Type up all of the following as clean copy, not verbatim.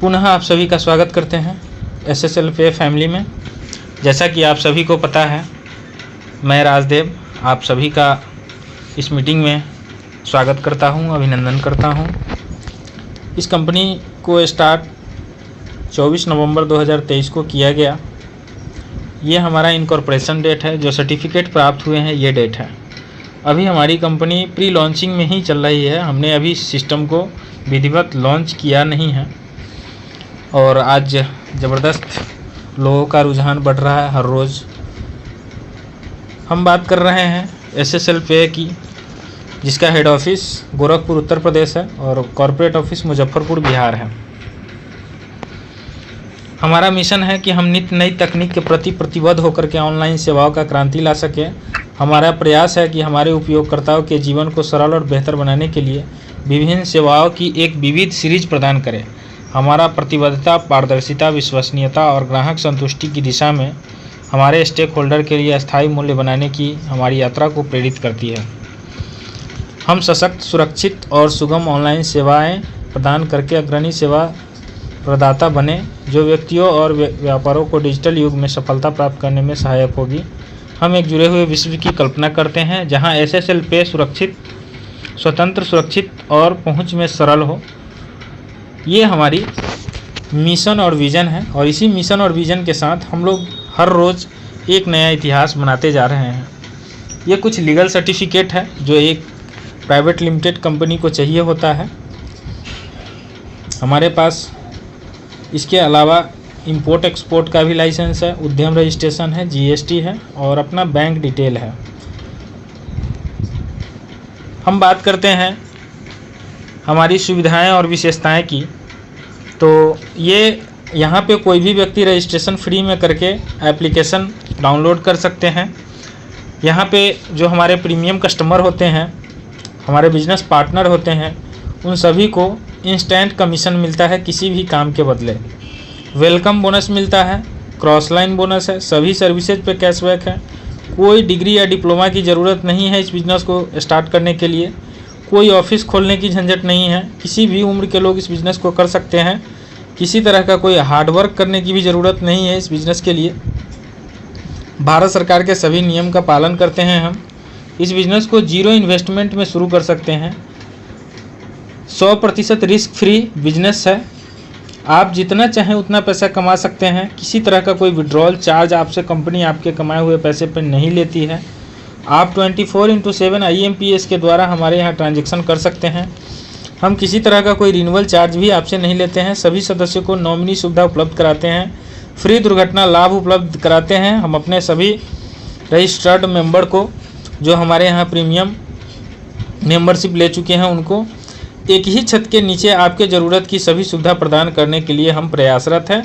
पुनः आप सभी का स्वागत करते हैं SSL पे फैमिली में। जैसा कि आप सभी को पता है, मैं राजदेव आप सभी का इस मीटिंग में स्वागत करता हूं, अभिनंदन करता हूं। इस कंपनी को स्टार्ट 24 नवंबर 2023 को किया गया। ये हमारा इनकॉर्पोरेशन डेट है, जो सर्टिफिकेट प्राप्त हुए हैं ये डेट है। अभी हमारी कंपनी प्री लॉन्चिंग में ही चल रही है, हमने अभी सिस्टम को विधिवत लॉन्च किया नहीं है और आज ज़बरदस्त लोगों का रुझान बढ़ रहा है हर रोज़। हम बात कर रहे हैं SSL पे की, जिसका हेड ऑफिस गोरखपुर उत्तर प्रदेश है और कॉरपोरेट ऑफिस मुजफ्फरपुर बिहार है। हमारा मिशन है कि हम नित्य नई तकनीक के प्रति प्रतिबद्ध होकर के ऑनलाइन सेवाओं का क्रांति ला सकें। हमारा प्रयास है कि हमारे उपयोगकर्ताओं के जीवन को सरल और बेहतर बनाने के लिए विभिन्न सेवाओं की एक विविध सीरीज प्रदान करें। हमारा प्रतिबद्धता, पारदर्शिता, विश्वसनीयता और ग्राहक संतुष्टि की दिशा में हमारे स्टेक होल्डर के लिए अस्थायी मूल्य बनाने की हमारी यात्रा को प्रेरित करती है। हम सशक्त, सुरक्षित और सुगम ऑनलाइन सेवाएं प्रदान करके अग्रणी सेवा प्रदाता बने, जो व्यक्तियों और व्यापारों को डिजिटल युग में सफलता प्राप्त करने में सहायक होगी। हम एक जुड़े हुए विश्व की कल्पना करते हैं, जहां SSL पे सुरक्षित, स्वतंत्र, सुरक्षित और पहुंच में सरल हो। ये हमारी मिशन और विज़न है और इसी मिशन और विज़न के साथ हम लोग हर रोज़ एक नया इतिहास बनाते जा रहे हैं। ये कुछ लीगल सर्टिफिकेट है जो एक प्राइवेट लिमिटेड कंपनी को चाहिए होता है। हमारे पास इसके अलावा इंपोर्ट एक्सपोर्ट का भी लाइसेंस है, उद्यम रजिस्ट्रेशन है, GST है और अपना बैंक डिटेल है। हम बात करते हैं हमारी सुविधाएं और विशेषताएं की, तो ये यहाँ पे कोई भी व्यक्ति रजिस्ट्रेशन फ्री में करके एप्लीकेशन डाउनलोड कर सकते हैं। यहाँ पे जो हमारे प्रीमियम कस्टमर होते हैं, हमारे बिजनेस पार्टनर होते हैं, उन सभी को इंस्टेंट कमीशन मिलता है किसी भी काम के बदले। वेलकम बोनस मिलता है, क्रॉस लाइन बोनस है, सभी सर्विसेज पे कैशबैक है। कोई डिग्री या डिप्लोमा की ज़रूरत नहीं है इस बिज़नेस को स्टार्ट करने के लिए। कोई ऑफिस खोलने की झंझट नहीं है, किसी भी उम्र के लोग इस बिज़नेस को कर सकते हैं। किसी तरह का कोई हार्ड वर्क करने की भी ज़रूरत नहीं है इस बिज़नेस के लिए। भारत सरकार के सभी नियम का पालन करते हैं हम। इस बिज़नेस को जीरो इन्वेस्टमेंट में शुरू कर सकते हैं। 100% रिस्क फ्री बिजनेस है। आप जितना चाहें उतना पैसा कमा सकते हैं। किसी तरह का कोई विड्रॉल चार्ज आपसे कंपनी आपके कमाए हुए पैसे पर नहीं लेती है। आप 24/7 IMPS के द्वारा हमारे यहाँ ट्रांजैक्शन कर सकते हैं। हम किसी तरह का कोई रिन्यूअल चार्ज भी आपसे नहीं लेते हैं। सभी सदस्यों को नॉमिनी सुविधा उपलब्ध कराते हैं। फ्री दुर्घटना लाभ उपलब्ध कराते हैं हम अपने सभी रजिस्टर्ड मेंबर को, जो हमारे यहाँ प्रीमियम मेंबरशिप ले चुके हैं उनको। एक ही छत के नीचे आपके ज़रूरत की सभी सुविधा प्रदान करने के लिए हम प्रयासरत हैं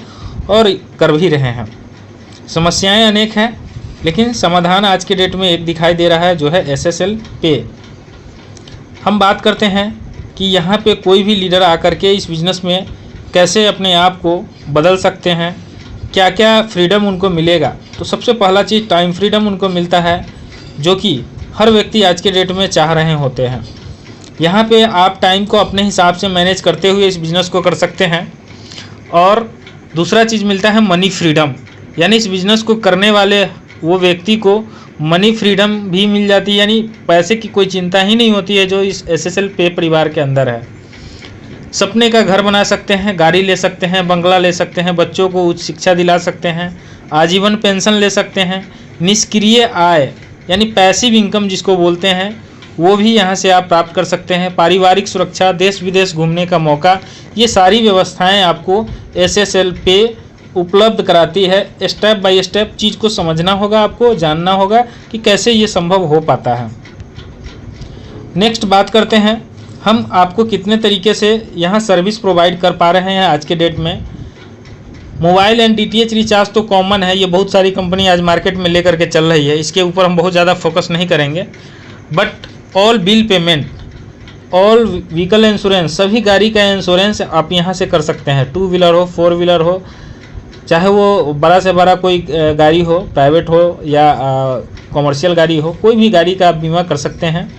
और कर भी रहे हैं। समस्याएं अनेक हैं, लेकिन समाधान आज के डेट में एक दिखाई दे रहा है, जो है SSL पे। हम बात करते हैं कि यहाँ पे कोई भी लीडर आकर के इस बिज़नेस में कैसे अपने आप को बदल सकते हैं, क्या क्या फ्रीडम उनको मिलेगा। तो सबसे पहला चीज़ टाइम फ्रीडम उनको मिलता है, जो कि हर व्यक्ति आज के डेट में चाह रहे होते हैं। यहाँ पे आप टाइम को अपने हिसाब से मैनेज करते हुए इस बिज़नेस को कर सकते हैं। और दूसरा चीज़ मिलता है मनी फ्रीडम, यानी इस बिज़नेस को करने वाले वो व्यक्ति को मनी फ्रीडम भी मिल जाती है, यानी पैसे की कोई चिंता ही नहीं होती है, जो इस SSL पे परिवार के अंदर है। सपने का घर बना सकते हैं, गाड़ी ले सकते हैं, बंगला ले सकते हैं, बच्चों को उच्च शिक्षा दिला सकते हैं, आजीवन पेंशन ले सकते हैं। निष्क्रिय आय यानी पैसिव इनकम जिसको बोलते हैं, वो भी यहाँ से आप प्राप्त कर सकते हैं। पारिवारिक सुरक्षा, देश विदेश घूमने का मौका, ये सारी व्यवस्थाएं आपको SSL पे उपलब्ध कराती है। स्टेप बाय स्टेप चीज़ को समझना होगा, आपको जानना होगा कि कैसे ये संभव हो पाता है। नेक्स्ट बात करते हैं हम आपको कितने तरीके से यहाँ सर्विस प्रोवाइड कर पा रहे हैं आज के डेट में। मोबाइल एंड DTH रिचार्ज तो कॉमन है, ये बहुत सारी कंपनी आज मार्केट में लेकर के चल रही है, इसके ऊपर हम बहुत ज़्यादा फोकस नहीं करेंगे। But all bill payment, all vehicle insurance, सभी गाड़ी का इंश्योरेंस आप यहाँ से कर सकते हैं। 2 व्हीलर हो, 4 व्हीलर हो, चाहे वो बड़ा से बड़ा कोई गाड़ी हो, प्राइवेट हो या कॉमर्शियल गाड़ी हो, कोई भी गाड़ी का आप बीमा कर सकते हैं।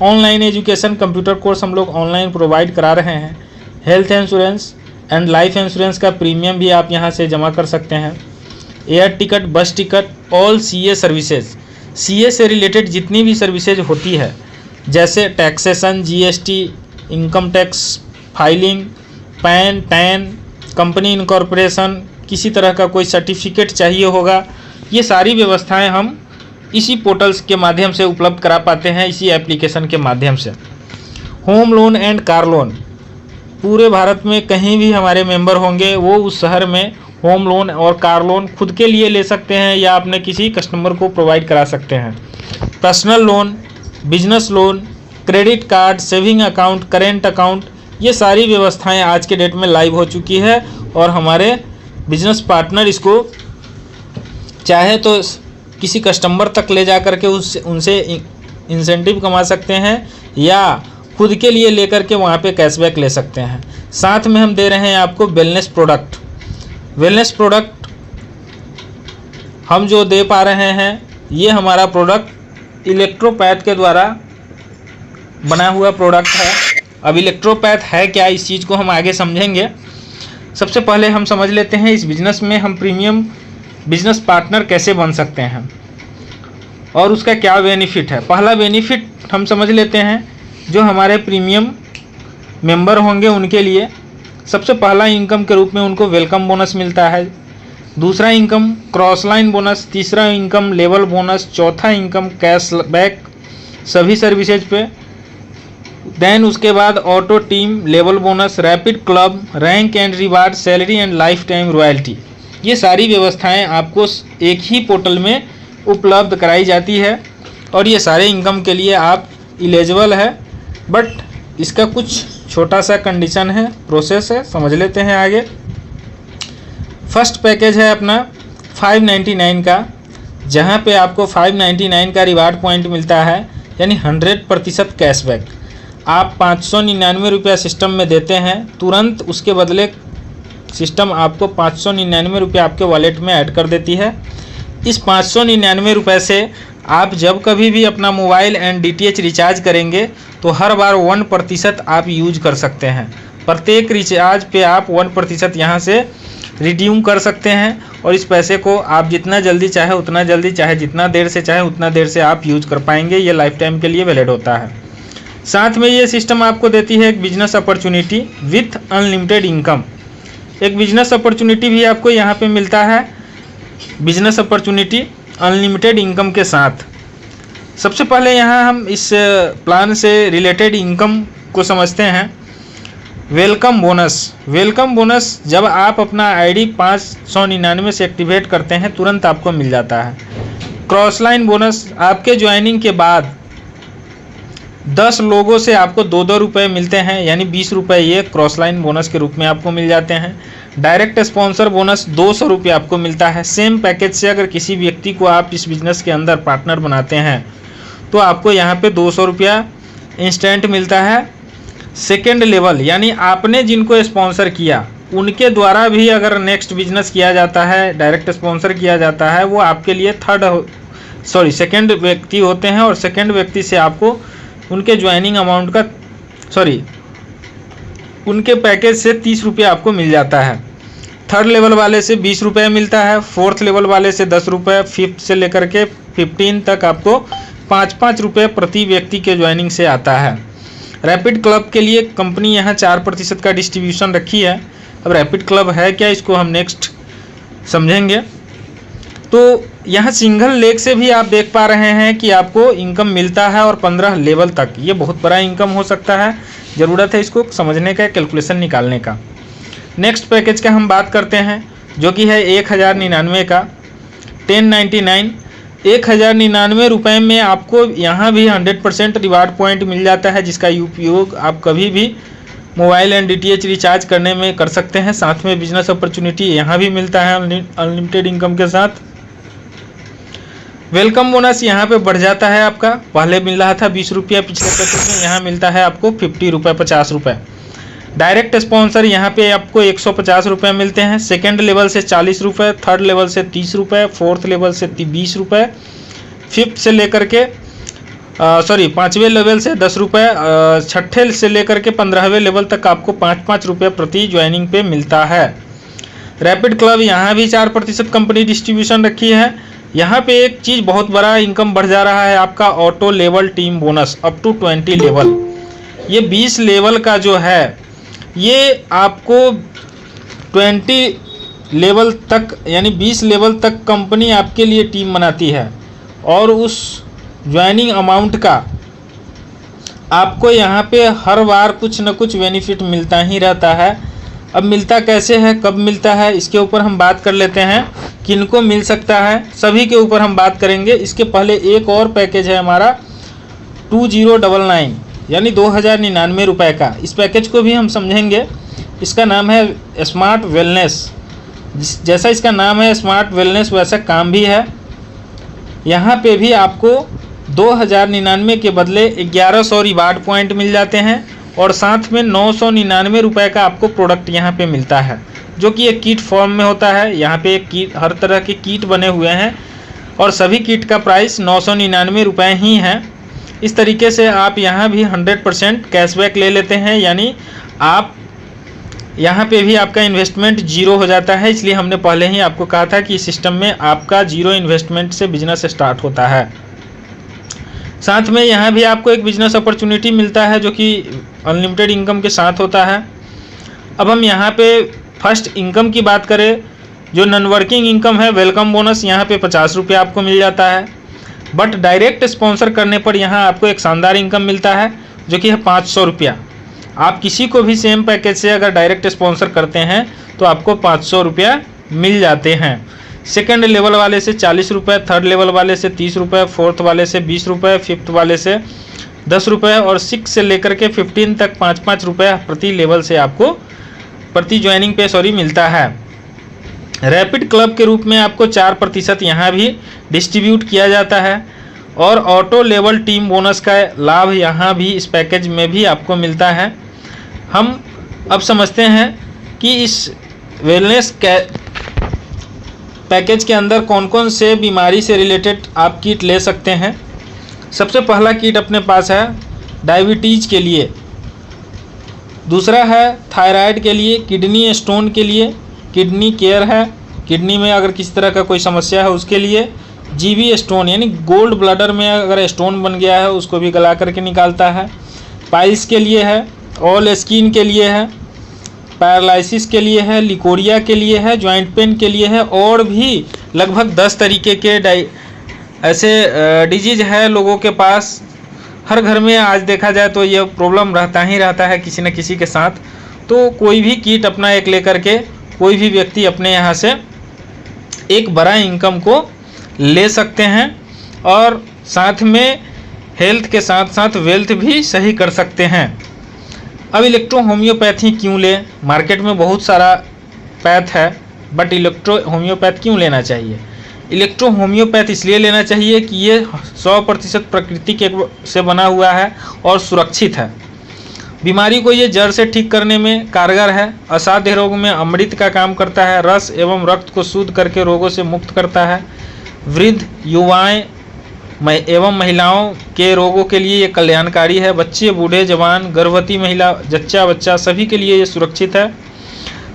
ऑनलाइन एजुकेशन, कंप्यूटर कोर्स हम लोग ऑनलाइन प्रोवाइड करा रहे हैं। Health insurance, and life insurance का प्रीमियम भी आप यहाँ से जमा कर सकते हैं। एयर टिकट, बस ticket, all CA services, CA से रिलेटेड जितनी भी सर्विसेज होती है जैसे taxation, GST, income tax filing, pan, tan, company incorporation, किसी तरह का कोई सर्टिफिकेट चाहिए होगा, ये सारी व्यवस्थाएं हम इसी पोर्टल्स के माध्यम से उपलब्ध करा पाते हैं, इसी एप्लीकेशन के माध्यम से। Home loan and car loan, पूरे भारत में कहीं भी हमारे मेंबर होंगे वो उस शहर में होम लोन और कार लोन खुद के लिए ले सकते हैं या अपने किसी कस्टमर को प्रोवाइड करा सकते हैं। Personal loan, business loan, credit card, saving account, current account, ये सारी व्यवस्थाएं आज के डेट में लाइव हो चुकी है और हमारे बिजनेस पार्टनर इसको चाहे तो किसी कस्टमर तक ले जा करके उनसे इंसेंटिव कमा सकते हैं या खुद के लिए लेकर के वहाँ पे कैशबैक ले सकते हैं। साथ में हम दे रहे हैं आपको वेलनेस प्रोडक्ट। वेलनेस प्रोडक्ट हम जो दे पा रहे हैं ये हमारा प्रोडक्ट इलेक्ट्रोपैथ के द्वारा बना हुआ प्रोडक्ट है। अब इलेक्ट्रोपैथ है क्या, इस चीज़ को हम आगे समझेंगे। सबसे पहले हम समझ लेते हैं इस बिज़नेस में हम प्रीमियम बिजनेस पार्टनर कैसे बन सकते हैं और उसका क्या बेनिफिट है। पहला बेनिफिट हम समझ लेते हैं जो हमारे प्रीमियम मेंबर होंगे उनके लिए सबसे पहला इनकम के रूप में उनको वेलकम बोनस मिलता है, दूसरा इनकम क्रॉस लाइन बोनस, तीसरा इनकम लेवल बोनस, चौथा इनकम कैशबैक सभी सर्विसेज पे, देन उसके बाद auto team level bonus, rapid club, rank and reward, salary and life time royalty. ये सारी व्यवस्थाएं आपको एक ही पोर्टल में उपलब्ध कराई जाती है और ये सारे इनकम के लिए आप एलिजिबल है, बट इसका कुछ छोटा सा कंडीशन है, प्रोसेस है, समझ लेते हैं आगे। फर्स्ट पैकेज है अपना 599 का, जहाँ पे आपको 599 का रिवार्ड पॉइंट मिलता है यानी 100% कैशबैक। आप 599 रुपया सिस्टम में देते हैं, तुरंत उसके बदले सिस्टम आपको 599 रुपये आपके वॉलेट में ऐड कर देती है। इस 599 रुपये से आप जब कभी भी अपना मोबाइल एंड DTH रिचार्ज करेंगे तो हर बार 1% आप यूज कर सकते हैं। प्रत्येक रिचार्ज पे आप 1% यहाँ से रिडीम कर सकते हैं और इस पैसे को आप जितना जल्दी चाहे उतना जल्दी, चाहे जितना देर से चाहे उतना देर से आप यूज कर पाएंगे। ये लाइफ टाइम के लिए वैलिड होता है। साथ में ये सिस्टम आपको देती है एक business opportunity with unlimited income. एक बिजनेस अपॉर्चुनिटी भी आपको यहाँ पे मिलता है, बिजनेस अपॉर्चुनिटी अनलिमिटेड इनकम के साथ। सबसे पहले यहाँ हम इस प्लान से रिलेटेड इनकम को समझते हैं। Welcome bonus. वेलकम बोनस जब आप अपना ID 599 से एक्टिवेट करते हैं तुरंत आपको मिल जाता है। क्रॉस लाइन बोनस, आपके ज्वाइनिंग के बाद 10 लोगों से आपको 2-2 रुपये मिलते हैं यानी 20 रुपये ये क्रॉस लाइन बोनस के रूप में आपको मिल जाते हैं। डायरेक्ट स्पॉन्सर बोनस 200 रुपये आपको मिलता है। सेम पैकेज से अगर किसी व्यक्ति को आप इस बिज़नेस के अंदर पार्टनर बनाते हैं तो आपको यहाँ पे 200 रुपया इंस्टेंट मिलता है। सेकेंड लेवल यानी आपने जिनको स्पॉन्सर किया उनके द्वारा भी अगर नेक्स्ट बिजनेस किया जाता है, डायरेक्ट स्पॉन्सर किया जाता है, वो आपके लिए सेकेंड व्यक्ति होते हैं और सेकेंड व्यक्ति से आपको उनके ज्वाइनिंग अमाउंट का उनके पैकेज से 30 रुपये आपको मिल जाता है। थर्ड लेवल वाले से 20 रुपये मिलता है, फोर्थ लेवल वाले से 10 रुपये, फिफ्थ से लेकर के 15 तक आपको 5-5 रुपये प्रति व्यक्ति के ज्वाइनिंग से आता है। रैपिड क्लब के लिए कंपनी यहाँ 4% का डिस्ट्रीब्यूशन रखी है। अब रैपिड क्लब है क्या, इसको हम नेक्स्ट समझेंगे। तो यहाँ सिंगल लेग से भी आप देख पा रहे हैं कि आपको इनकम मिलता है और 15 लेवल तक। ये बहुत बड़ा इनकम हो सकता है, ज़रूरत है इसको समझने का, कैलकुलेशन निकालने का। नेक्स्ट पैकेज का हम बात करते हैं जो कि है 1099 का 1099। 1099 रुपये में आपको यहाँ भी 100% रिवार्ड पॉइंट मिल जाता है जिसका उपयोग आप कभी भी मोबाइल एंड DTH रिचार्ज करने में कर सकते हैं। साथ में बिजनेस अपॉर्चुनिटी यहाँ भी मिलता है अनलिमिटेड इनकम के साथ। वेलकम बोनस यहाँ पे बढ़ जाता है आपका, पहले मिल रहा था 20 रुपया पिछले पैकेज में, यहाँ मिलता है आपको 50 रुपये 50 रुपये। डायरेक्ट स्पॉन्सर यहाँ पे आपको 150 रुपये मिलते हैं। सेकेंड लेवल से 40 रुपये, थर्ड लेवल से 30 रुपये, फोर्थ लेवल से 20 रुपये, फिफ्थ से लेकर के 5वें लेवल से 10 रुपये, छठे से लेकर के 15वें लेवल तक आपको 5-5 रुपये प्रति ज्वाइनिंग पे मिलता है। रैपिड क्लब यहाँ भी 4% कंपनी डिस्ट्रीब्यूशन रखी है। यहाँ पे एक चीज़ बहुत बड़ा इनकम बढ़ जा रहा है आपका, auto level team bonus up to 20 level. ये 20 लेवल का जो है ये आपको 20 लेवल तक यानी 20 लेवल तक कंपनी आपके लिए टीम बनाती है और उस ज्वाइनिंग अमाउंट का आपको यहाँ पे हर बार कुछ न कुछ बेनिफिट मिलता ही रहता है। अब मिलता कैसे है, कब मिलता है, इसके ऊपर हम बात कर लेते हैं। किनको मिल सकता है, सभी के ऊपर हम बात करेंगे। इसके पहले एक और पैकेज है हमारा 2099 यानी 2099 रुपये का। इस पैकेज को भी हम समझेंगे। इसका नाम है स्मार्ट वेलनेस। जैसा इसका नाम है स्मार्ट वेलनेस वैसा काम भी है। यहाँ पे भी आपको 2099 के बदले 1100 रिवार्ड पॉइंट मिल जाते हैं और साथ में 999 रुपये का आपको प्रोडक्ट यहाँ पे मिलता है, जो कि एक किट फॉर्म में होता है। यहाँ पे एक किट, हर तरह के किट बने हुए हैं और सभी किट का प्राइस 999 रुपये ही है। इस तरीके से आप यहाँ भी 100% कैशबैक ले लेते हैं, यानी आप यहाँ पे भी आपका इन्वेस्टमेंट जीरो हो जाता है। इसलिए हमने पहले ही आपको कहा था कि इस सिस्टम में आपका जीरो इन्वेस्टमेंट से बिजनेस स्टार्ट होता है। साथ में यहाँ भी आपको एक बिजनेस अपॉर्चुनिटी मिलता है जो कि अनलिमिटेड इनकम के साथ होता है। अब हम यहाँ पे फर्स्ट इनकम की बात करें, जो नॉन वर्किंग इनकम है, वेलकम बोनस यहाँ पे 50 रुपये आपको मिल जाता है। बट डायरेक्ट स्पॉन्सर करने पर यहाँ आपको एक शानदार इनकम मिलता है जो कि है 500 रुपया। आप किसी को भी सेम पैकेज से अगर डायरेक्ट स्पॉन्सर करते हैं तो आपको 500 रुपया मिल जाते हैं। सेकंड लेवल वाले से 40 रुपये, थर्ड लेवल वाले से 30 रुपये, फोर्थ वाले से 20 रुपये, फिफ्थ वाले से 10 रुपये और 6 से लेकर के 15 तक 5-5 रुपये प्रति लेवल से आपको प्रति ज्वाइनिंग पे मिलता है। रैपिड क्लब के रूप में आपको 4% यहाँ भी डिस्ट्रीब्यूट किया जाता है और ऑटो लेवल टीम बोनस का लाभ यहाँ भी इस पैकेज में भी आपको मिलता है। हम अब समझते हैं कि इस वेलनेस पैकेज के अंदर कौन कौन से बीमारी से रिलेटेड आप किट ले सकते हैं। सबसे पहला किट अपने पास है डायबिटीज़ के लिए, दूसरा है थायराइड के लिए, किडनी स्टोन के लिए, किडनी केयर है, किडनी में अगर किसी तरह का कोई समस्या है उसके लिए, जीबी स्टोन यानी गोल्ड ब्लडर में अगर स्टोन बन गया है उसको भी गला करके निकालता है, पाइल्स के लिए है, ऑल स्किन के लिए है, पैरालिसिस के लिए है, लिकोरिया के लिए है, जॉइंट पेन के लिए है और भी लगभग 10 तरीके के ऐसे डिजीज है लोगों के पास। हर घर में आज देखा जाए तो ये प्रॉब्लम रहता ही रहता है किसी न किसी के साथ। तो कोई भी किट अपना एक लेकर के कोई भी व्यक्ति अपने यहाँ से एक बड़ा इनकम को ले सकते हैं और साथ में हेल्थ के साथ साथ वेल्थ भी सही कर सकते हैं। अब इलेक्ट्रो होम्योपैथी क्यों लें? मार्केट में बहुत सारा पैथ है बट इलेक्ट्रो होम्योपैथ क्यों लेना चाहिए? इलेक्ट्रो होम्योपैथ इसलिए लेना चाहिए कि ये 100% प्रकृति के से बना हुआ है और सुरक्षित है। बीमारी को ये जड़ से ठीक करने में कारगर है। असाध्य रोग में अमृत का काम करता है। रस एवं रक्त को शुद्ध करके रोगों से मुक्त करता है। वृद्ध, युवाएं एवं महिलाओं के रोगों के लिए ये कल्याणकारी है। बच्चे, बूढ़े, जवान, गर्भवती महिला, जच्चा बच्चा सभी के लिए ये सुरक्षित है।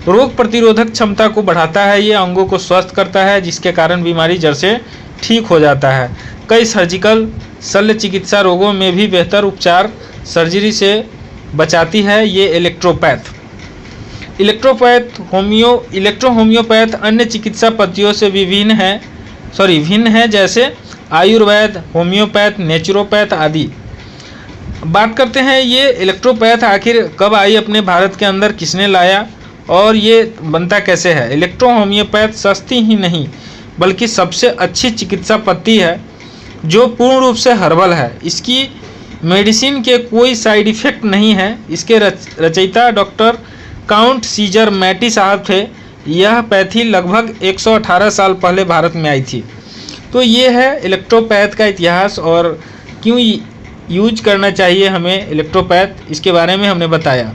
रोग प्रतिरोधक क्षमता को बढ़ाता है। ये अंगों को स्वस्थ करता है जिसके कारण बीमारी जड़ से ठीक हो जाता है। कई सर्जिकल शल्य चिकित्सा रोगों में भी बेहतर उपचार सर्जरी से बचाती है ये इलेक्ट्रो होम्योपैथ अन्य चिकित्सा पद्धतियों से भी भिन्न है जैसे आयुर्वेद, होम्योपैथ, नेचुरोपैथ आदि। बात करते हैं ये इलेक्ट्रोपैथ आखिर कब आई अपने भारत के अंदर, किसने लाया और ये बनता कैसे है। इलेक्ट्रो होम्योपैथ सस्ती ही नहीं बल्कि सबसे अच्छी चिकित्सा पद्धति है जो पूर्ण रूप से हर्बल है। इसकी मेडिसिन के कोई साइड इफ़ेक्ट नहीं है। इसके रचयिता डॉक्टर काउंट सीजर मैटी साहब थे। यह पैथी लगभग 118 साल पहले भारत में आई थी। तो ये है इलेक्ट्रोपैथ का इतिहास और क्यों यूज करना चाहिए हमें इलेक्ट्रोपैथ, इसके बारे में हमने बताया।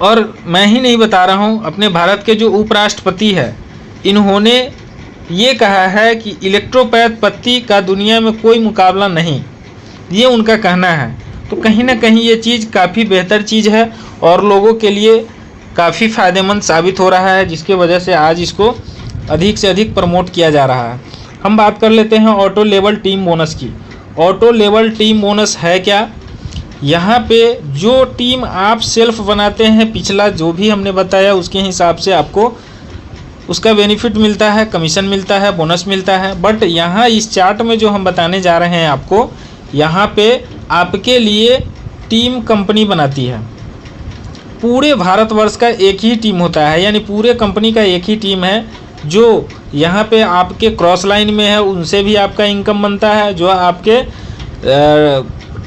और मैं ही नहीं बता रहा हूँ, अपने भारत के जो उपराष्ट्रपति है इन्होंने ये कहा है कि इलेक्ट्रोपैथ पद्धति का दुनिया में कोई मुकाबला नहीं। ये उनका कहना है। तो कहीं ना कहीं ये चीज़ काफ़ी बेहतर चीज़ है और लोगों के लिए काफ़ी फ़ायदेमंद साबित हो रहा है, जिसके वजह से आज इसको अधिक से अधिक प्रमोट किया जा रहा है। हम बात कर लेते हैं ऑटो लेवल टीम बोनस की। ऑटो लेवल टीम बोनस है क्या? यहाँ पे जो टीम आप सेल्फ बनाते हैं, पिछला जो भी हमने बताया उसके हिसाब से आपको उसका बेनिफिट मिलता है, कमीशन मिलता है, बोनस मिलता है। बट यहाँ इस चार्ट में जो हम बताने जा रहे हैं आपको, यहाँ पे आपके लिए टीम कंपनी बनाती है। पूरे भारतवर्ष का एक ही टीम होता है, यानी पूरे कंपनी का एक ही टीम है जो यहाँ पे आपके क्रॉस लाइन में है, उनसे भी आपका इनकम बनता है, जो आपके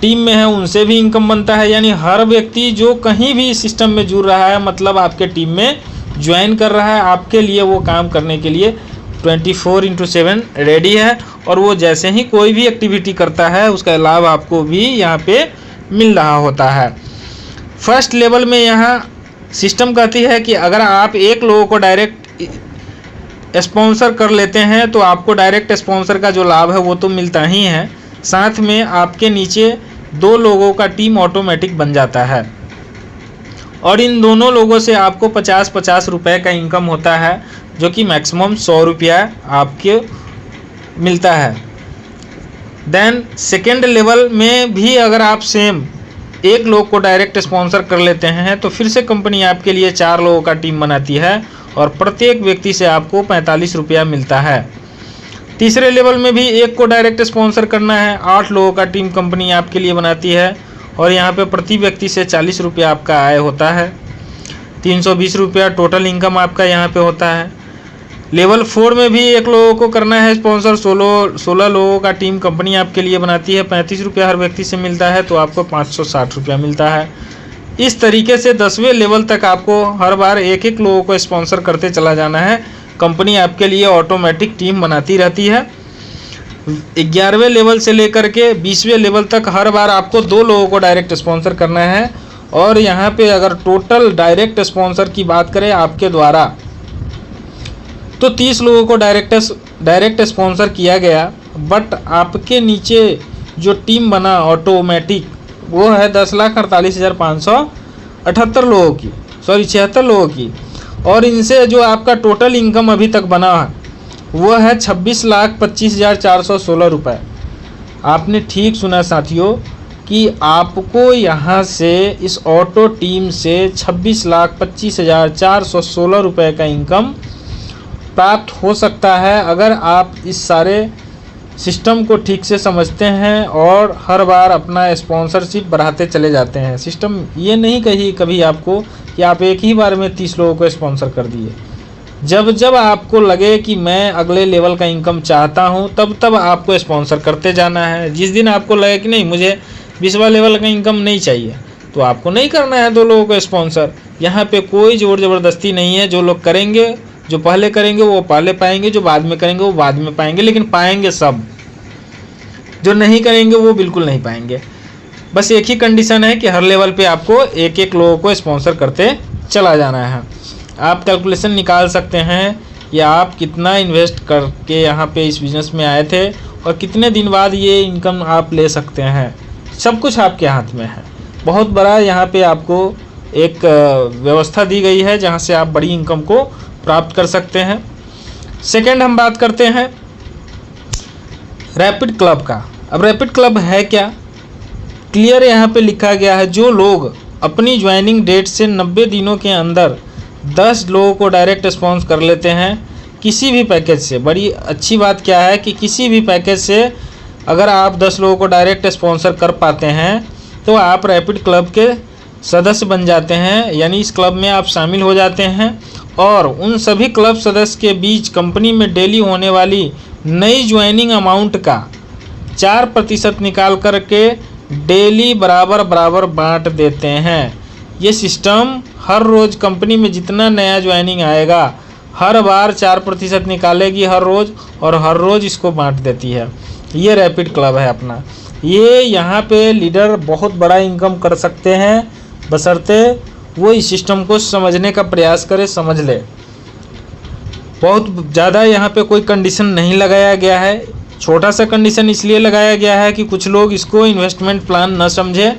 टीम में है उनसे भी इनकम बनता है। यानी हर व्यक्ति जो कहीं भी सिस्टम में जुड़ रहा है, मतलब आपके टीम में ज्वाइन कर रहा है, आपके लिए वो काम करने के लिए 24/7 रेडी है। और वो जैसे ही कोई भी एक्टिविटी करता है उसका लाभ आपको भी यहाँ पे मिल रहा होता है। फर्स्ट लेवल में यहाँ सिस्टम कहती है कि अगर आप एक लोगों को डायरेक्ट स्पॉन्सर कर लेते हैं तो आपको डायरेक्ट स्पॉन्सर का जो लाभ है वो तो मिलता ही है, साथ में आपके नीचे 2 लोगों का टीम ऑटोमेटिक बन जाता है और इन दोनों लोगों से आपको 50-50 रुपये का इनकम होता है, जो कि मैक्सिमम 100 रुपया आपके मिलता है। देन सेकेंड लेवल में भी अगर आप सेम एक लोग को डायरेक्ट स्पॉन्सर कर लेते हैं तो फिर से कंपनी आपके लिए 4 लोगों का टीम बनाती है और प्रत्येक व्यक्ति से आपको 45 रुपया मिलता है। तीसरे लेवल में भी एक को डायरेक्ट स्पॉन्सर करना है, 8 लोगों का टीम कंपनी आपके लिए बनाती है और यहाँ पे प्रति व्यक्ति से 40 रुपया आपका आय होता है। 320 रुपया टोटल इनकम आपका यहाँ पे होता है। लेवल 4 में भी एक लोगों को करना है स्पॉन्सर, 16 लोगों का टीम कंपनी आपके लिए बनाती है, 35 रुपया हर व्यक्ति से मिलता है, तो आपको 560 रुपया मिलता है। इस तरीके से 10वें लेवल तक आपको हर बार एक लोगों को स्पॉन्सर करते चला जाना है। कंपनी आपके लिए ऑटोमेटिक टीम बनाती रहती है। 11वें लेवल से लेकर के 20वें लेवल तक हर बार आपको 2 लोगों को डायरेक्ट स्पॉन्सर करना है। और यहाँ पे अगर टोटल डायरेक्ट स्पॉन्सर की बात करें आपके द्वारा, तो 30 लोगों को डायरेक्ट स्पॉन्सर किया गया, बट आपके नीचे जो टीम बना ऑटोमेटिक वो है 10,48,578 लोगों की, 76 लोगों की। और इनसे जो आपका टोटल इनकम अभी तक बना है वो है 26,25,416 रुपये। आपने ठीक सुना साथियों कि आपको यहाँ से इस ऑटो टीम से 26,25,416 रुपये का इनकम प्राप्त हो सकता है, अगर आप इस सारे सिस्टम को ठीक से समझते हैं और हर बार अपना स्पॉन्सरशिप बढ़ाते चले जाते हैं। सिस्टम ये नहीं कही कभी आपको कि आप एक ही बार में 30 लोगों को स्पॉन्सर कर दिए। जब जब आपको लगे कि मैं अगले लेवल का इनकम चाहता हूं, तब आपको स्पॉन्सर करते जाना है। जिस दिन आपको लगे कि नहीं मुझे 20वां लेवल का इनकम नहीं चाहिए, तो आपको नहीं करना है 2 लोगों को स्पॉन्सर। यहाँ पे कोई ज़ोर ज़बरदस्ती नहीं है। जो लोग करेंगे, जो पहले करेंगे वो पहले पाएंगे, जो बाद में करेंगे वो बाद में पाएंगे, लेकिन पाएंगे सब। जो नहीं करेंगे वो बिल्कुल नहीं पाएंगे। बस एक ही कंडीशन है कि हर लेवल पे आपको एक लोगों को स्पॉन्सर करते चला जाना है। आप कैलकुलेशन निकाल सकते हैं कि आप कितना इन्वेस्ट करके यहाँ पे इस बिज़नेस में आए थे और कितने दिन बाद ये इनकम आप ले सकते हैं। सब कुछ आपके हाथ में है। बहुत बड़ा यहाँ पे आपको एक व्यवस्था दी गई है जहाँ से आप बड़ी इनकम को प्राप्त कर सकते हैं। सेकेंड हम बात करते हैं रैपिड क्लब का। अब रैपिड क्लब है क्या? क्लियर यहाँ पे लिखा गया है, जो लोग अपनी ज्वाइनिंग डेट से 90 दिनों के अंदर 10 लोगों को डायरेक्ट स्पॉन्स कर लेते हैं किसी भी पैकेज से। बड़ी अच्छी बात क्या है कि किसी भी पैकेज से अगर आप 10 लोगों को डायरेक्ट स्पॉन्सर कर पाते हैं तो आप रैपिड क्लब के सदस्य बन जाते हैं, यानी इस क्लब में आप शामिल हो जाते हैं। और उन सभी क्लब सदस्य के बीच कंपनी में डेली होने वाली नई ज्वाइनिंग अमाउंट का 4% निकाल करके डेली बराबर बांट देते हैं। ये सिस्टम हर रोज़ कंपनी में जितना नया ज्वाइनिंग आएगा हर बार 4% निकालेगी हर रोज़, और हर रोज़ इसको बांट देती है। ये रैपिड क्लब है अपना। ये यहाँ पे लीडर बहुत बड़ा इनकम कर सकते हैं, बशर्ते वो इस सिस्टम को समझने का प्रयास करे, समझ ले। बहुत ज़्यादा यहाँ पे कोई कंडीशन नहीं लगाया गया है। छोटा सा कंडीशन इसलिए लगाया गया है कि कुछ लोग इसको इन्वेस्टमेंट प्लान न समझे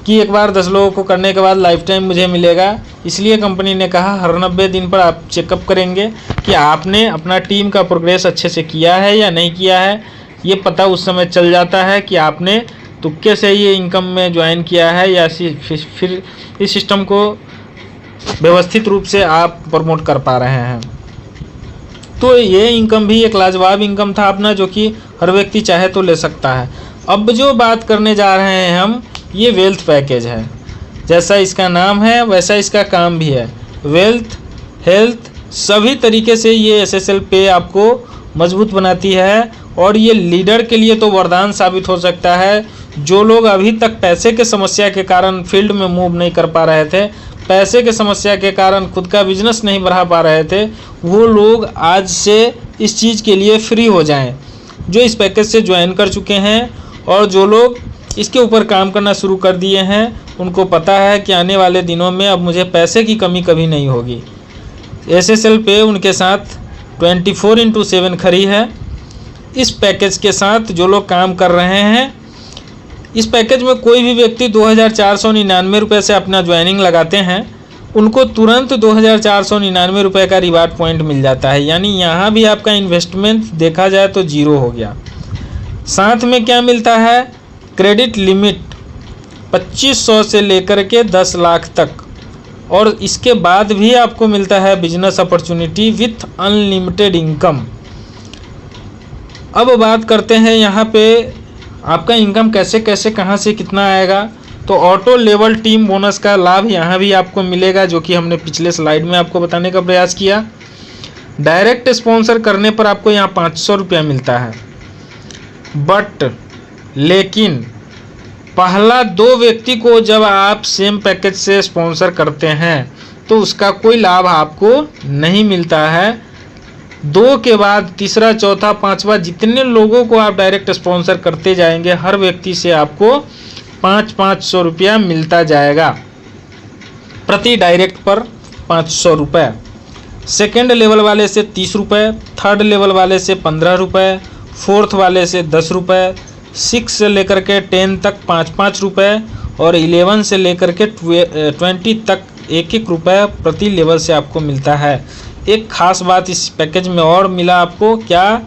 कि एक बार 10 लोगों को करने के बाद लाइफ टाइम मुझे मिलेगा। इसलिए कंपनी ने कहा हर 90 दिन पर आप चेकअप करेंगे कि आपने अपना टीम का प्रोग्रेस अच्छे से किया है या नहीं किया है। ये पता उस समय चल जाता है कि आपने तुक्के से ये इनकम में ज्वाइन किया है या फिर इस सिस्टम को व्यवस्थित रूप से आप प्रमोट कर पा रहे हैं। तो ये इनकम भी एक लाजवाब इनकम था अपना, जो कि हर व्यक्ति चाहे तो ले सकता है। अब जो बात करने जा रहे हैं हम, ये वेल्थ पैकेज है। जैसा इसका नाम है वैसा इसका काम भी है। वेल्थ, हेल्थ, सभी तरीके से ये SSL पे आपको मजबूत बनाती है और ये लीडर के लिए तो वरदान साबित हो सकता है। जो लोग अभी तक पैसे के समस्या के कारण फील्ड में मूव नहीं कर पा रहे थे, पैसे के समस्या के कारण खुद का बिजनेस नहीं बढ़ा पा रहे थे, वो लोग आज से इस चीज़ के लिए फ्री हो जाएं जो इस पैकेज से ज्वाइन कर चुके हैं। और जो लोग इसके ऊपर काम करना शुरू कर दिए हैं, उनको पता है कि आने वाले दिनों में अब मुझे पैसे की कमी कभी नहीं होगी। SSL पे उनके साथ 24/7 खड़ी है। इस पैकेज के साथ जो लोग काम कर रहे हैं, इस पैकेज में कोई भी व्यक्ति 2499 रुपये से अपना ज्वाइनिंग लगाते हैं, उनको तुरंत 2499 रुपये का रिवार्ड पॉइंट मिल जाता है। यानी यहाँ भी आपका इन्वेस्टमेंट देखा जाए तो जीरो हो गया। साथ में क्या मिलता है, क्रेडिट लिमिट 2500 से लेकर के 10 लाख तक, और इसके बाद भी आपको मिलता है business opportunity with unlimited income. अब बात करते हैं यहाँ पे आपका इनकम कैसे कैसे कहाँ से कितना आएगा। तो ऑटो लेवल टीम बोनस का लाभ यहाँ भी आपको मिलेगा, जो कि हमने पिछले स्लाइड में आपको बताने का प्रयास किया। डायरेक्ट स्पॉन्सर करने पर आपको यहाँ 500 रुपया मिलता है, लेकिन पहला 2 व्यक्ति को जब आप सेम पैकेज से स्पॉन्सर करते हैं तो उसका कोई लाभ आपको नहीं मिलता है। 2 के बाद तीसरा, चौथा, 5वां जितने लोगों को आप डायरेक्ट स्पॉन्सर करते जाएंगे, हर व्यक्ति से आपको 500 रुपया मिलता जाएगा। प्रति डायरेक्ट पर 500 रुपये। सेकेंड लेवल वाले से 30 रुपये, थर्ड लेवल वाले से 15 रुपये, फोर्थ वाले से 10 रुपये, 6 से लेकर के 10 तक 5 रुपये, और 11 से लेकर के 20 तक 1 रुपये प्रति लेवल से आपको मिलता है। एक खास बात इस पैकेज में और मिला आपको क्या,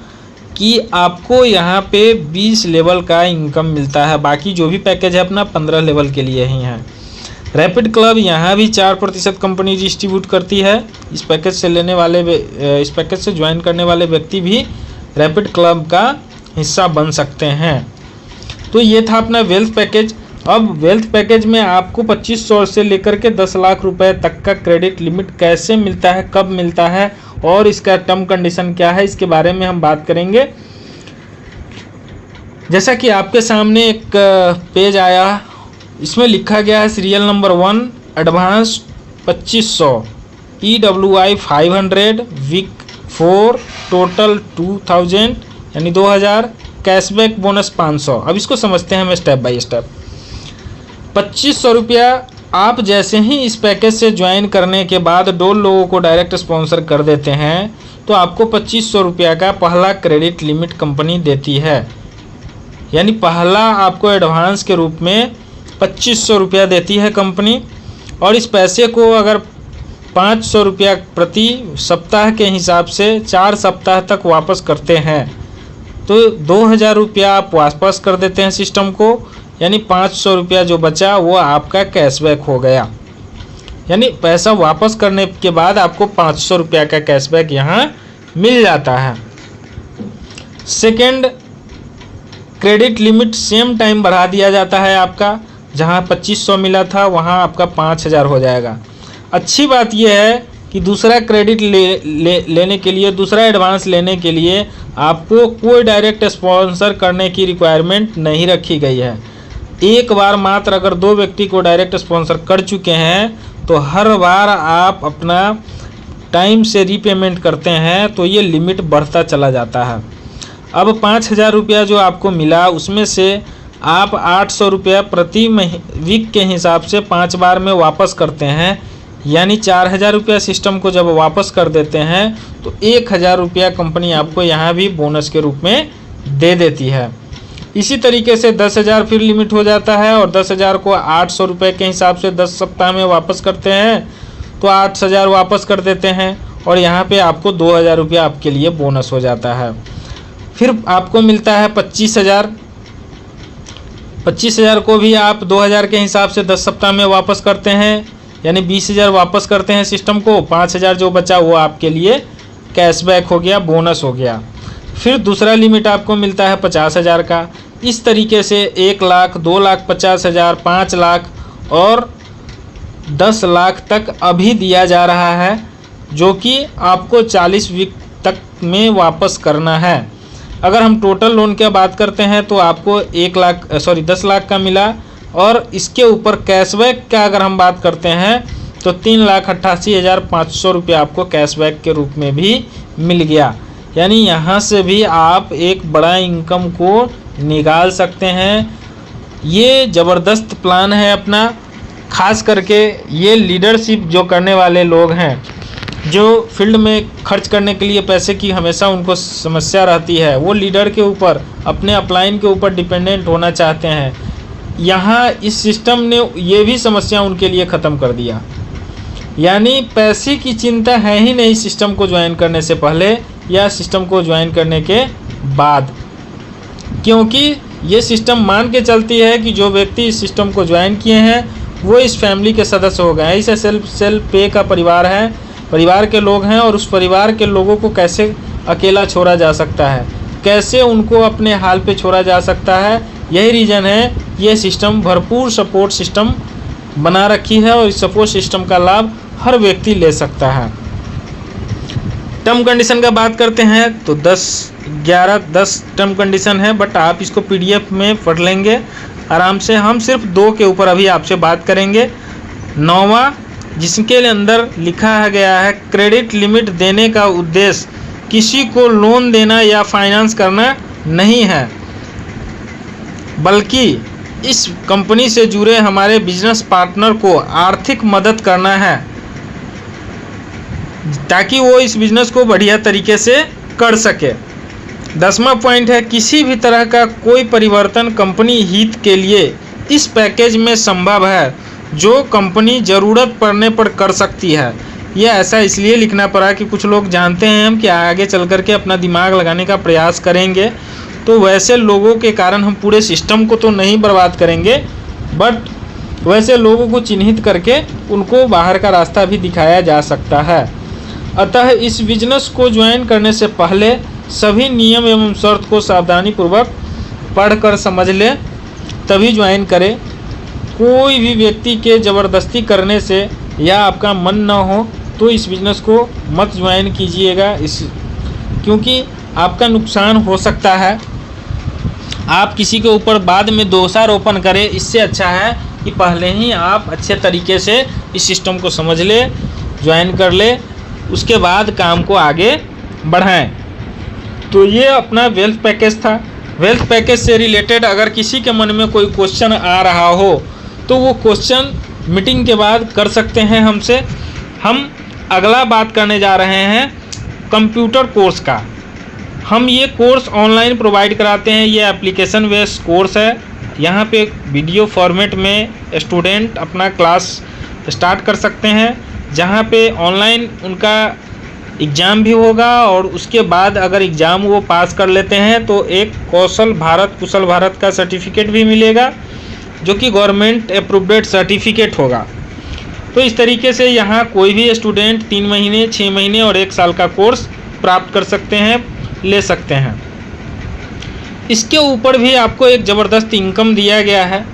कि आपको यहाँ पे 20 लेवल का इनकम मिलता है। बाकी जो भी पैकेज है अपना 15 लेवल के लिए ही है। रैपिड क्लब यहाँ भी 4% कंपनी डिस्ट्रीब्यूट करती है। इस पैकेज से ज्वाइन करने वाले व्यक्ति भी रैपिड क्लब का हिस्सा बन सकते हैं। तो ये था अपना वेल्थ पैकेज। अब वेल्थ पैकेज में आपको 2500 से लेकर के 10 लाख रुपए तक का क्रेडिट लिमिट कैसे मिलता है, कब मिलता है और इसका टर्म कंडीशन क्या है, इसके बारे में हम बात करेंगे। जैसा कि आपके सामने एक पेज आया, इसमें लिखा गया है serial number 1 advance 2500, EWI 500, week 4 total 2000 यानी 2000, कैशबैक बोनस 500। अब इसको समझते हैं हम स्टेप बाय स्टेप। 2500 रुपया आप जैसे ही इस पैकेज से ज्वाइन करने के बाद 2 लोगों को डायरेक्ट स्पॉन्सर कर देते हैं तो आपको 2500 रुपया का पहला क्रेडिट लिमिट कंपनी देती है। यानी पहला आपको एडवांस के रूप में 2500 रुपया देती है कंपनी, और इस पैसे को अगर 500 रुपया प्रति सप्ताह के हिसाब से 4 सप्ताह तक वापस करते हैं तो 2000 रुपया आप वापस कर देते हैं सिस्टम को। यानी 500 रुपया जो बचा वो आपका कैशबैक हो गया। यानी पैसा वापस करने के बाद आपको 500 रुपया का कैशबैक यहाँ मिल जाता है। Second, credit limit same time बढ़ा दिया जाता है आपका। जहाँ 2500 मिला था वहाँ आपका 5000 हो जाएगा। अच्छी बात यह है कि दूसरा क्रेडिट लेने के लिए, दूसरा एडवांस लेने के लिए आपको कोई डायरेक्ट स्पॉन्सर करने की रिक्वायरमेंट नहीं रखी गई है। एक बार मात्र अगर 2 व्यक्ति को डायरेक्ट स्पॉन्सर कर चुके हैं तो हर बार आप अपना टाइम से रीपेमेंट करते हैं तो ये लिमिट बढ़ता चला जाता है। अब 5000 रुपया जो आपको मिला उसमें से आप 800 रुपया प्रति वीक के हिसाब से 5 बार में वापस करते हैं। यानी 4000 रुपया सिस्टम को जब वापस कर देते हैं तो 1000 रुपया कंपनी आपको यहाँ भी बोनस के रूप में दे देती है। इसी तरीके से 10,000 फिर लिमिट हो जाता है और 10,000 को 800 रुपये के हिसाब से 10 सप्ताह में वापस करते हैं तो 8,000 वापस कर देते हैं और यहाँ पे आपको 2,000 रुपया आपके लिए बोनस हो जाता है। फिर आपको मिलता है 25,000। 25,000 को भी आप 2,000 के हिसाब से 10 सप्ताह में वापस करते हैं, यानी 20,000 वापस करते हैं सिस्टम को। 5,000 जो बचा वो आपके लिए कैशबैक हो गया, बोनस हो गया। फिर दूसरा लिमिट आपको मिलता है 50,000 का। इस तरीके से 1 लाख, 2 लाख 50,000, 5 लाख और 10 लाख तक अभी दिया जा रहा है, जो कि आपको 40 वीक तक में वापस करना है। अगर हम टोटल लोन की बात करते हैं तो आपको 10 लाख का मिला और इसके ऊपर कैशबैक का अगर हम बात करते हैं तो 3,88,500 रुपये आपको कैशबैक के रूप में भी मिल गया। यानी यहाँ से भी आप एक बड़ा इनकम को निकाल सकते हैं। ये ज़बरदस्त प्लान है अपना। खास करके ये लीडरशिप जो करने वाले लोग हैं, जो फील्ड में खर्च करने के लिए पैसे की हमेशा उनको समस्या रहती है, वो लीडर के ऊपर, अपने अपलाइन के ऊपर डिपेंडेंट होना चाहते हैं, यहाँ इस सिस्टम ने ये भी समस्या उनके लिए ख़त्म कर दिया। यानी पैसे की चिंता है ही नहीं सिस्टम को ज्वाइन करने से पहले या सिस्टम को ज्वाइन करने के बाद, क्योंकि ये सिस्टम मान के चलती है कि जो व्यक्ति इस सिस्टम को ज्वाइन किए हैं वो इस फैमिली के सदस्य हो गए हैं। इसे सेल्फ पे का परिवार है, परिवार के लोग हैं और उस परिवार के लोगों को कैसे अकेला छोड़ा जा सकता है, कैसे उनको अपने हाल पे छोड़ा जा सकता है। यही रीज़न है ये सिस्टम भरपूर सपोर्ट सिस्टम बना रखी है और इस सपोर्ट सिस्टम का लाभ हर व्यक्ति ले सकता है। टर्म कंडीशन का बात करते हैं तो 10 टर्म कंडीशन है, बट आप इसको PDF में पढ़ लेंगे आराम से। हम सिर्फ 2 के ऊपर अभी आपसे बात करेंगे। 9वां, जिसके अंदर लिखा गया है क्रेडिट लिमिट देने का उद्देश्य किसी को लोन देना या फाइनेंस करना नहीं है, बल्कि इस कंपनी से जुड़े हमारे बिजनेस पार्टनर को आर्थिक मदद करना है ताकि वो इस बिजनेस को बढ़िया तरीके से कर सके। 10वां पॉइंट है किसी भी तरह का कोई परिवर्तन कंपनी हित के लिए इस पैकेज में संभव है जो कंपनी ज़रूरत पड़ने पर कर सकती है। यह ऐसा इसलिए लिखना पड़ा कि कुछ लोग जानते हैं हम कि आगे चल कर के अपना दिमाग लगाने का प्रयास करेंगे, तो वैसे लोगों के कारण हम पूरे सिस्टम को तो नहीं बर्बाद करेंगे, बट वैसे लोगों को चिन्हित करके उनको बाहर का रास्ता भी दिखाया जा सकता है। अतः इस बिजनेस को ज्वाइन करने से पहले सभी नियम एवं शर्त को सावधानीपूर्वक पढ़कर समझ लें, तभी ज्वाइन करें। कोई भी व्यक्ति के ज़बरदस्ती करने से या आपका मन न हो तो इस बिज़नेस को मत ज्वाइन कीजिएगा, क्योंकि आपका नुकसान हो सकता है। आप किसी के ऊपर बाद में दोषारोपण करें, इससे अच्छा है कि पहले ही आप अच्छे तरीके से इस सिस्टम को समझ ले, ज्वाइन कर ले, उसके बाद काम को आगे बढ़ाएं। तो ये अपना वेल्थ पैकेज था। वेल्थ पैकेज से रिलेटेड अगर किसी के मन में कोई क्वेश्चन आ रहा हो तो वो क्वेश्चन मीटिंग के बाद कर सकते हैं हमसे। हम अगला बात करने जा रहे हैं कंप्यूटर कोर्स का। हम ये कोर्स ऑनलाइन प्रोवाइड कराते हैं। ये एप्लीकेशन बेस्ड कोर्स है। यहाँ पे वीडियो फॉर्मेट में स्टूडेंट अपना क्लास स्टार्ट कर सकते हैं, जहाँ पे ऑनलाइन उनका एग्ज़ाम भी होगा और उसके बाद अगर एग्ज़ाम वो पास कर लेते हैं तो एक कुशल भारत का सर्टिफिकेट भी मिलेगा, जो कि गवर्नमेंट अप्रूव्ड सर्टिफिकेट होगा। तो इस तरीके से यहाँ कोई भी स्टूडेंट 3 महीने, 6 महीने और 1 साल का कोर्स प्राप्त कर सकते हैं, ले सकते हैं। इसके ऊपर भी आपको एक ज़बरदस्त इनकम दिया गया है,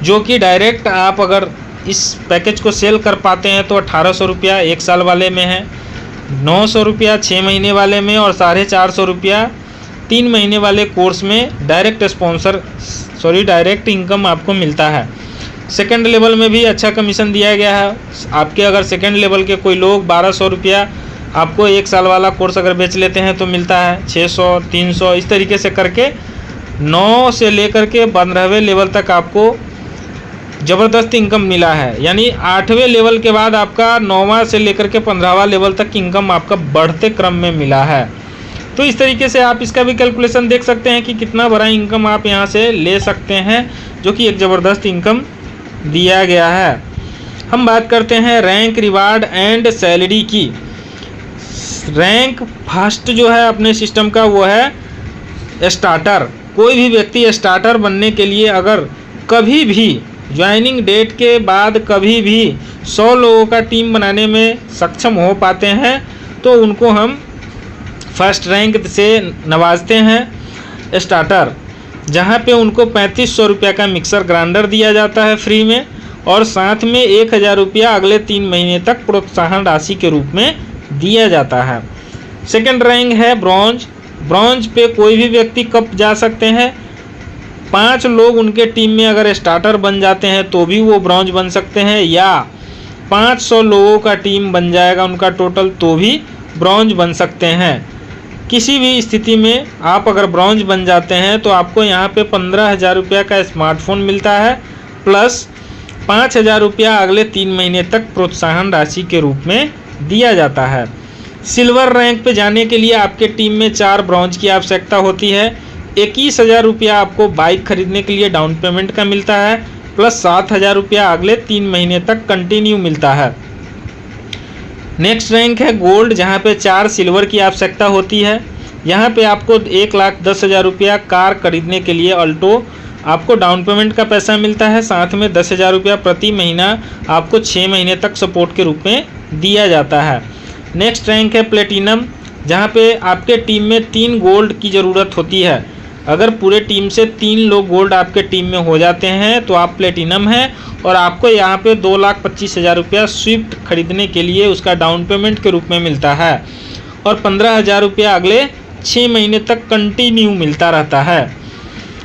जो कि डायरेक्ट आप अगर इस पैकेज को सेल कर पाते हैं तो 1800 रुपया 1 साल वाले में है, 900 रुपया 6 महीने वाले में और 450 रुपया 3 महीने वाले कोर्स में डायरेक्ट इनकम आपको मिलता है। सेकंड लेवल में भी अच्छा कमीशन दिया गया है। आपके अगर सेकंड लेवल के कोई लोग 1200 रुपया आपको 1 साल वाला कोर्स अगर बेच लेते हैं तो मिलता है 600, 300, इस तरीके से करके 9 से लेकर के 15वें लेवल तक आपको ज़बरदस्त इनकम मिला है। यानी 8वें लेवल के बाद आपका 9वां से लेकर के 15वां लेवल तक इनकम आपका बढ़ते क्रम में मिला है। तो इस तरीके से आप इसका भी कैलकुलेशन देख सकते हैं कि कितना बड़ा इनकम आप यहाँ से ले सकते हैं, जो कि एक ज़बरदस्त इनकम दिया गया है। हम बात करते हैं रैंक, रिवार्ड एंड सैलरी की। रैंक फर्स्ट जो है अपने सिस्टम का वो है स्टार्टर। कोई भी व्यक्ति स्टार्टर बनने के लिए अगर कभी भी ज्वाइनिंग डेट के बाद कभी भी 100 लोगों का टीम बनाने में सक्षम हो पाते हैं तो उनको हम फर्स्ट रैंक से नवाजते हैं स्टार्टर, जहां पे उनको 3500 रुपये का मिक्सर ग्राइंडर दिया जाता है फ्री में, और साथ में 1000 रुपया अगले 3 महीने तक प्रोत्साहन राशि के रूप में दिया जाता है। सेकंड रैंक है ब्रॉन्ज। ब्रॉन्ज पे कोई भी व्यक्ति कब जा सकते हैं, 5 लोग उनके टीम में अगर स्टार्टर बन जाते हैं तो भी वो ब्रॉन्ज बन सकते हैं, या 500 लोगों का टीम बन जाएगा उनका टोटल तो भी ब्रॉन्ज बन सकते हैं। किसी भी स्थिति में आप अगर ब्रॉन्ज बन जाते हैं तो आपको यहाँ पे 15,000 रुपया का स्मार्टफोन मिलता है, प्लस 5,000 रुपया अगले 3 महीने तक प्रोत्साहन राशि के रूप में दिया जाता है। सिल्वर रैंक पे जाने के लिए आपके टीम में 4 ब्रॉन्ज की आवश्यकता होती है। 21,000 रुपया आपको बाइक खरीदने के लिए डाउन पेमेंट का मिलता है, प्लस 7,000 रुपया अगले 3 महीने तक कंटिन्यू मिलता है। नेक्स्ट रैंक है गोल्ड, जहाँ पे 4 सिल्वर की आवश्यकता होती है। यहाँ पे आपको 1,10,000 रुपया कार खरीदने के लिए अल्टो आपको डाउन पेमेंट का पैसा मिलता है, साथ में 10,000 रुपया प्रति महीना आपको 6 महीने तक सपोर्ट के रूप में दिया जाता है। नेक्स्ट रैंक है प्लेटिनम, जहाँ पे आपके टीम में 3 गोल्ड की ज़रूरत होती है। अगर पूरे टीम से 3 लोग गोल्ड आपके टीम में हो जाते हैं तो आप प्लेटिनम हैं, और आपको यहाँ पे 2,25,000 रुपया स्विफ्ट खरीदने के लिए उसका डाउन पेमेंट के रूप में मिलता है, और 15,000 रुपया अगले 6 महीने तक कंटिन्यू मिलता रहता है।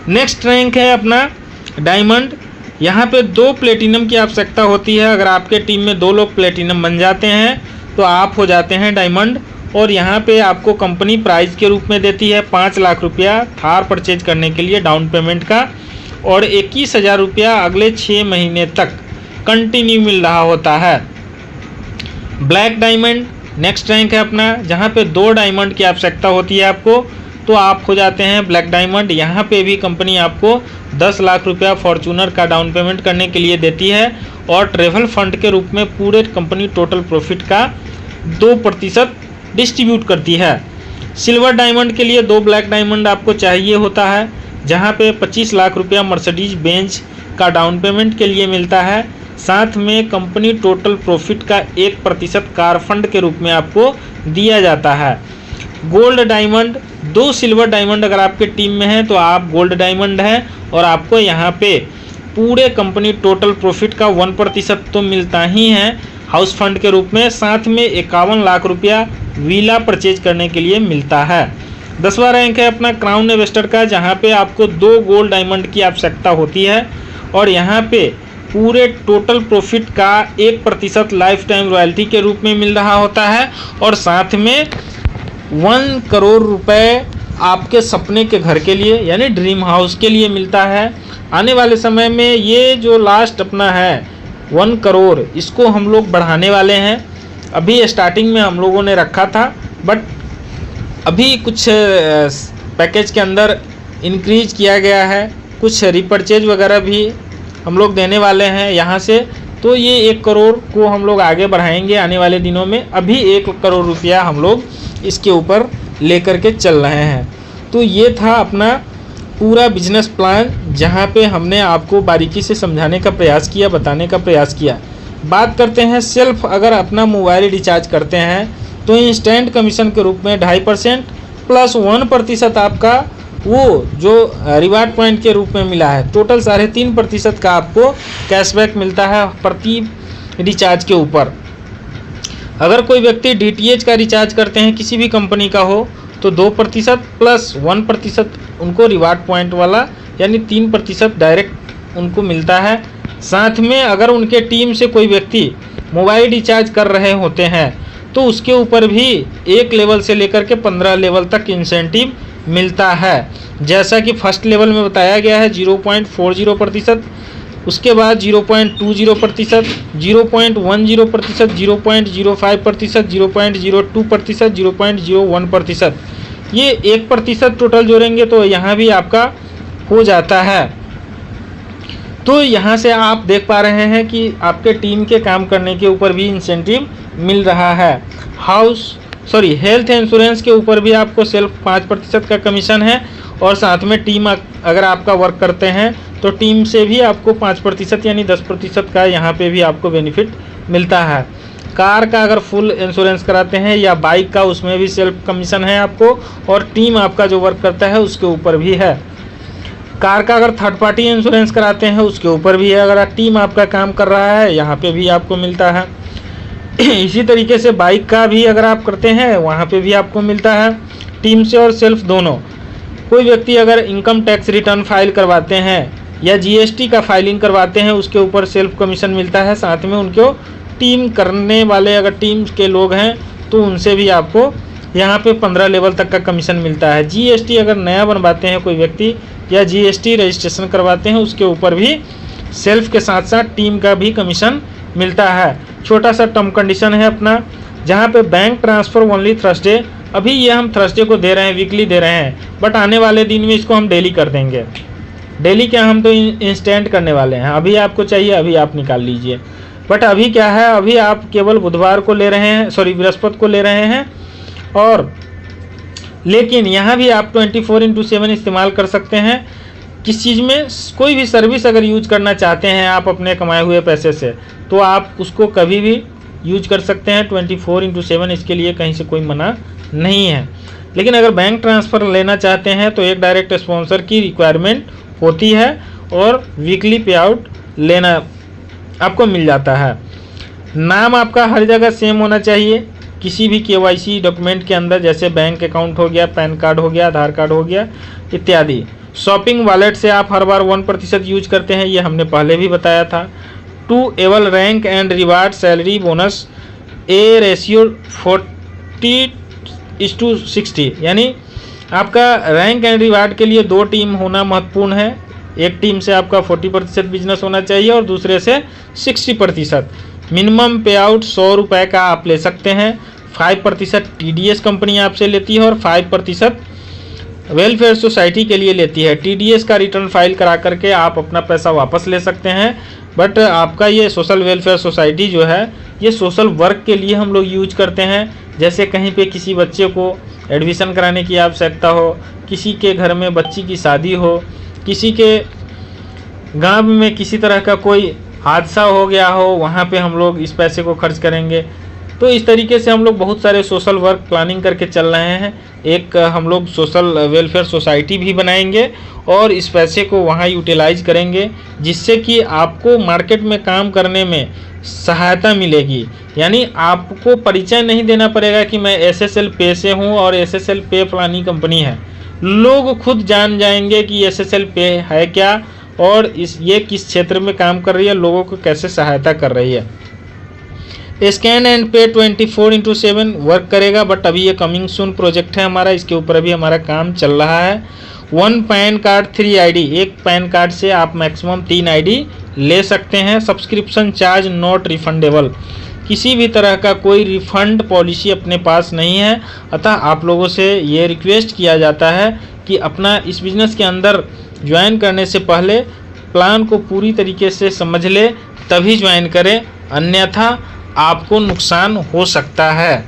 नेक्स्ट रैंक है अपना डायमंड। यहाँ पे 2 प्लेटिनम की आवश्यकता होती है। अगर आपके टीम में 2 लोग प्लेटिनम बन जाते हैं तो आप हो जाते हैं डायमंड, और यहाँ पे आपको कंपनी प्राइज़ के रूप में देती है 5 लाख रुपया थार परचेज करने के लिए डाउन पेमेंट का, और 21,000 रुपया अगले 6 महीने तक कंटिन्यू मिल रहा होता है। ब्लैक डायमंड नेक्स्ट रैंक है अपना, जहाँ पे 2 डायमंड की आवश्यकता होती है आपको, तो आप हो जाते हैं ब्लैक डायमंड। यहाँ पे भी कंपनी आपको 10 लाख रुपया फॉर्चूनर का डाउन पेमेंट करने के लिए देती है, और ट्रेवल फंड के रूप में पूरे कंपनी टोटल प्रॉफिट का 2% डिस्ट्रीब्यूट करती है। सिल्वर डायमंड के लिए 2 ब्लैक डायमंड आपको चाहिए होता है, जहाँ पे 25 लाख रुपया मर्सिडीज बेंज का डाउन पेमेंट के लिए मिलता है, साथ में कंपनी टोटल प्रॉफिट का 1% कार फंड के रूप में आपको दिया जाता है। गोल्ड डायमंड 2 सिल्वर डायमंड अगर आपके टीम में है तो आप गोल्ड डायमंड हैं, और आपको यहाँ पे पूरे कंपनी टोटल प्रॉफिट का 1% तो मिलता ही है हाउस फंड के रूप में, साथ में 51 लाख रुपया विला परचेज करने के लिए मिलता है। 10वां रैंक है अपना क्राउन इन्वेस्टर का, जहाँ पे आपको 2 गोल्ड डायमंड की आवश्यकता होती है, और यहाँ पे पूरे टोटल प्रॉफिट का 1% लाइफ टाइम रॉयल्टी के रूप में मिल रहा होता है, और साथ में 1 करोड़ रुपए आपके सपने के घर के लिए यानी ड्रीम हाउस के लिए मिलता है। आने वाले समय में ये जो लास्ट अपना है 1 करोड़, इसको हम लोग बढ़ाने वाले हैं। अभी स्टार्टिंग में हम लोगों ने रखा था, बट अभी कुछ पैकेज के अंदर इंक्रीज किया गया है, कुछ रिपर्चेज वगैरह भी हम लोग देने वाले हैं यहाँ से, तो ये 1 करोड़ को हम लोग आगे बढ़ाएंगे आने वाले दिनों में। अभी 1 करोड़ रुपया हम लोग इसके ऊपर लेकर के चल रहे हैं। तो ये था अपना पूरा बिजनेस प्लान, जहाँ पे हमने आपको बारीकी से समझाने का प्रयास किया, बताने का प्रयास किया। बात करते हैं सेल्फ, अगर अपना मोबाइल रिचार्ज करते हैं तो इंस्टेंट कमीशन के रूप में 2.5% प्लस 1% आपका वो जो रिवार्ड पॉइंट के रूप में मिला है, टोटल 3.5% का आपको कैशबैक मिलता है प्रति रिचार्ज के ऊपर। अगर कोई व्यक्ति DTH का रिचार्ज करते हैं किसी भी कंपनी का हो तो 2% प्लस 1% उनको रिवार्ड पॉइंट वाला यानी 3% डायरेक्ट उनको मिलता है। साथ में अगर उनके टीम से कोई व्यक्ति मोबाइल रिचार्ज कर रहे होते हैं तो उसके ऊपर भी 1 लेवल से लेकर के 15 लेवल तक इंसेंटिव मिलता है। जैसा कि फर्स्ट लेवल में बताया गया है 0.40%, उसके बाद 0.20%, 0.10%, 0.05%, 0.02%, 0.01%, ये 1% टोटल जोड़ेंगे तो यहाँ भी आपका हो जाता है। तो यहाँ से आप देख पा रहे हैं कि आपके टीम के काम करने के ऊपर भी इंसेंटिव मिल रहा है। हेल्थ इंश्योरेंस के ऊपर भी आपको सिर्फ 5% का कमीशन है, और साथ में टीम अगर आपका वर्क करते हैं तो टीम से भी आपको 5% यानी 10% का यहाँ पे भी आपको बेनिफिट मिलता है। कार का अगर फुल इंश्योरेंस कराते हैं या बाइक का, उसमें भी सेल्फ कमीशन है आपको, और टीम आपका जो वर्क करता है उसके ऊपर भी है। कार का अगर थर्ड पार्टी इंश्योरेंस कराते हैं उसके ऊपर भी है, अगर टीम आपका काम कर रहा है यहाँ पे भी आपको मिलता है। इसी तरीके से बाइक का भी अगर आप करते हैं वहाँ पे भी आपको मिलता है, टीम से और सेल्फ दोनों। कोई व्यक्ति अगर इनकम टैक्स रिटर्न फाइल करवाते हैं या जीएसटी का फाइलिंग करवाते हैं उसके ऊपर सेल्फ कमीशन मिलता है। साथ में उनको टीम करने वाले अगर टीम के लोग हैं तो उनसे भी आपको यहाँ पे 15 लेवल तक का कमीशन मिलता है। जीएसटी अगर नया बनवाते हैं कोई व्यक्ति या जीएसटी रजिस्ट्रेशन करवाते हैं उसके ऊपर भी सेल्फ के साथ साथ टीम का भी कमीशन मिलता है। छोटा सा टर्म कंडीशन है अपना, जहाँ पे बैंक ट्रांसफ़र ओनली थर्सडे, अभी ये हम थर्सडे को दे रहे हैं, वीकली दे रहे हैं, बट आने वाले दिन में इसको हम डेली कर देंगे। डेली क्या, हम तो इंस्टेंट करने वाले हैं। अभी आपको चाहिए अभी आप निकाल लीजिए, बट अभी क्या है, अभी आप केवल बुधवार को ले रहे हैं, बृहस्पति को ले रहे हैं। और लेकिन यहाँ भी आप 24/7 इस्तेमाल कर सकते हैं। किस चीज़ में, कोई भी सर्विस अगर यूज करना चाहते हैं आप अपने कमाए हुए पैसे से, तो आप उसको कभी भी यूज कर सकते हैं 24/7। इसके लिए कहीं से कोई मना नहीं है। लेकिन अगर बैंक ट्रांसफ़र लेना चाहते हैं तो एक डायरेक्ट स्पॉन्सर की रिक्वायरमेंट होती है और वीकली पे आउट लेना आपको मिल जाता है। नाम आपका हर जगह सेम होना चाहिए किसी भी केवाईसी डॉक्यूमेंट के अंदर, जैसे बैंक अकाउंट हो गया, पैन कार्ड हो गया, आधार कार्ड हो गया इत्यादि। शॉपिंग वॉलेट से आप हर बार 1% यूज करते हैं, ये हमने पहले भी बताया था। To eval rank and reward salary bonus a ratio 40:60, यानी आपका रैंक एंड रिवार्ड के लिए 2 टीम होना महत्वपूर्ण है। एक टीम से आपका 40% बिजनेस होना चाहिए और दूसरे से 60%। मिनिमम पे आउट 100 रुपये का आप ले सकते हैं। 5% TDS कंपनी आपसे लेती है और 5% वेलफेयर सोसाइटी के लिए लेती है। TDS का रिटर्न फाइल करा करके आप अपना पैसा वापस ले सकते हैं, बट आपका ये सोशल वेलफेयर सोसाइटी जो है ये सोशल वर्क के लिए हम लोग यूज करते हैं। जैसे कहीं पे किसी बच्चे को एडमिशन कराने की आवश्यकता हो, किसी के घर में बच्ची की शादी हो, किसी के गांव में किसी तरह का कोई हादसा हो गया हो, वहाँ पे हम लोग इस पैसे को खर्च करेंगे। तो इस तरीके से हम लोग बहुत सारे सोशल वर्क प्लानिंग करके चल रहे हैं। एक हम लोग सोशल वेलफेयर सोसाइटी भी बनाएंगे और इस पैसे को वहाँ यूटिलाइज करेंगे, जिससे कि आपको मार्केट में काम करने में सहायता मिलेगी। यानी आपको परिचय नहीं देना पड़ेगा कि मैं SSL पे से हूँ और SSL पे फलानी कंपनी है। लोग खुद जान जाएंगे कि SSL पे है क्या और ये किस क्षेत्र में काम कर रही है, लोगों को कैसे सहायता कर रही है। स्कैन एंड पे 24/7 वर्क करेगा, बट अभी ये कमिंग सून प्रोजेक्ट है हमारा, इसके ऊपर अभी हमारा काम चल रहा है। 1 पैन कार्ड 3 ID, एक पैन कार्ड से आप मैक्सिमम 3 ID ले सकते हैं। सब्सक्रिप्शन चार्ज नॉट रिफंडेबल, किसी भी तरह का कोई रिफंड पॉलिसी अपने पास नहीं है। अतः आप लोगों से ये रिक्वेस्ट किया जाता है कि अपना इस बिज़नेस के अंदर ज्वाइन करने से पहले प्लान को पूरी तरीके से समझ ले, तभी ज्वाइन करें, अन्यथा आपको नुकसान हो सकता है।